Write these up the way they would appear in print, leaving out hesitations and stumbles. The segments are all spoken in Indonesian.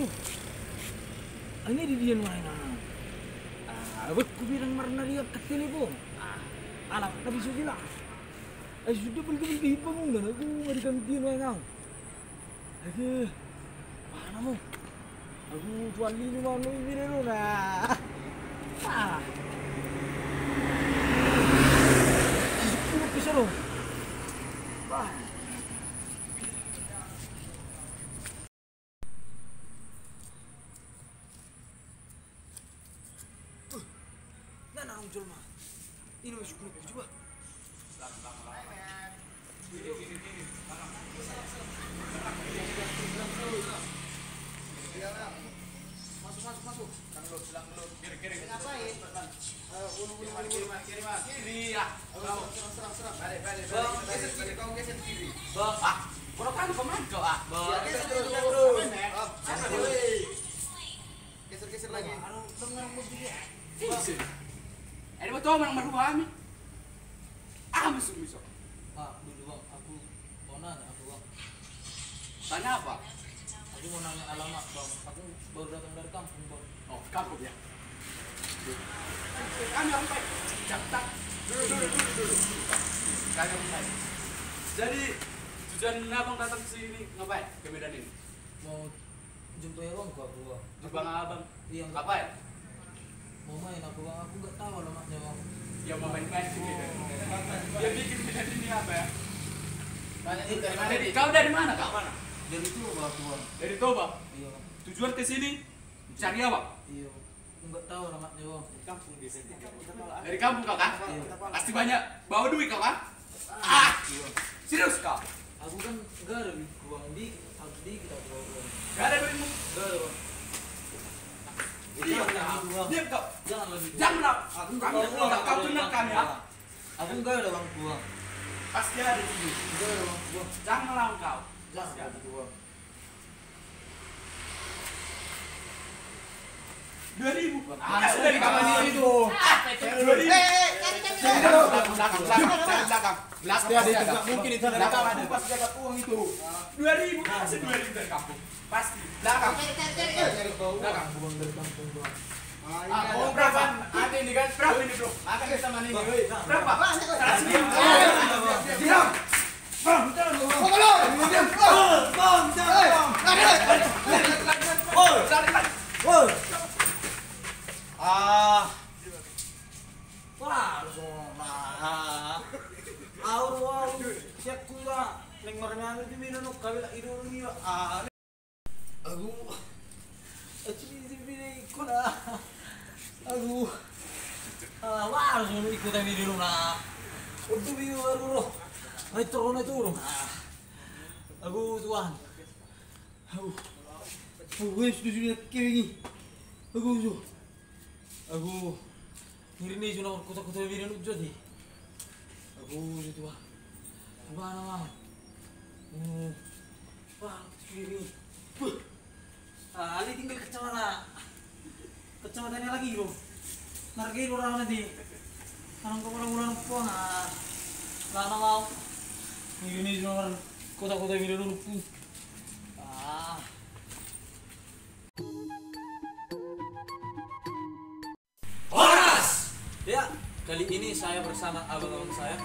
Tuh. Ini di dia mana? Abet ku bilang marna dia ke telepon. Anak tapi sudah lah. Sudah beli bangun dan aku mari gantiin mana? Aduh. Mana mo? Aku tuan ini mana ini dulu nah. Sepuluh pisau loh. Muncul mah. Ini masih kulit coba. Masuk. Kan lu silang dulu. Kiri. Ngapain? Kiri ya. Serang. Balik. Geser kiri, kau geser kiri. Kurang kan pemain kau Geser terus. Geser lagi. Dengar mobilnya. Ini betul nomor 2 kami. Misuk. Pak, dulu bang, aku mau nanya bang. Tanya apa? Aku mau nanya alamat bang. Aku baru datang dari kampung bang. Oh, kampung ya. Kami sampai catat. Dulu. Kami sampai. Jadi tujuan abang datang ke sini ngapain? Ke Medan ini? Mau jumpa ya bang, aku bang. Jumpa abang. Iya. Ngapain? Mau main aku bang, aku nggak tahu alamatnya bang. Ya mau main-main sih. Dia bikin Medan ini apa ya? Dari mana? Kau dari mana kau? Dari itu bang aku bang. Dari Toba. Iya bang. Tujuan ke sini cari apa? Iya. Aku nggak tahu alamatnya bang. Kampung di sini. Dari kampung kau kan? Iya. Pasti banyak bawa duit kau kan? Iya. Serius kau? Aku kan nggak ada uang di kita bang. Gak ada duitmu? Nggak ada bang. Iya kau. Jangan lagi. Jangan kau benar kami ya. Aku nggak ada bang uang. Pasti ada duit. Nggak ada bang uang. Jangan lawan kau. Jangan ada uang. 2000. Dari kapan itu? 2000. Belakang. Pasti ada itu. Mungkin itu dari kampung pasti dapat uang itu. 2000 pasti 2000 dari kampung. Pasti. Belakang. Belakang. Uang dari kampung bang. Oh, berapa? Ada ini kan? Berapa ini, Bro? Akan kita mani ini. Berapa? 100 ribu. Diam. Bang, jangan dong. Diam. Bang, jangan. Woi. Wah, semua. Aur, siap kula. Neng marnya di minum kabel idul ni. Aku. Ini kuna. Aku. Wah, semua ikut kami di rumah. Untuk video baru. Retro na turun. Aku tuan. Aku sudah kiri. Aku ini cuma kota-kota video jadi. Aku itu mana? Wah, kiri. Ali tinggal kecamatannya lagi bro. Nargai orang nanti. Karang kepala puang lana mau. Ini cuma kota-kota video dulu. Ya, kali ini saya bersama abang-abang saya.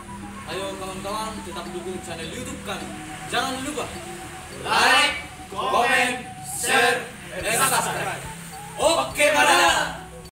Ayo kawan-kawan tetap dukung channel YouTube kami. Jangan lupa like, comment,